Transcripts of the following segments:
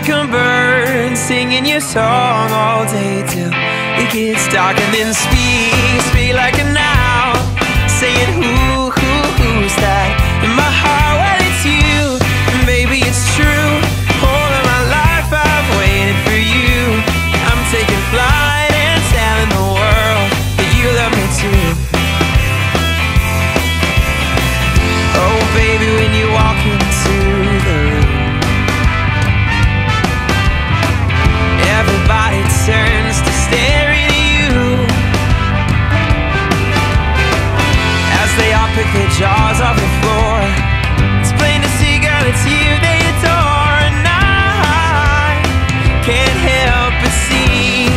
like a bird, singing your song all day till it gets dark. And then speak like an owl, saying who's that in my heart? Well, it's you, and baby, it's true. All of my life I've waited for you. I'm taking flight and telling the world that you love me too. Oh baby, when you walk into the room, everybody turns to stare at you as they all pick their jaws off the floor. It's plain to see, girl, it's you they adore. And I can't help but sing,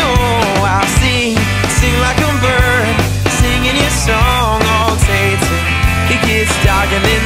oh I'll sing like a bird, singing your song all day till it gets dark. And then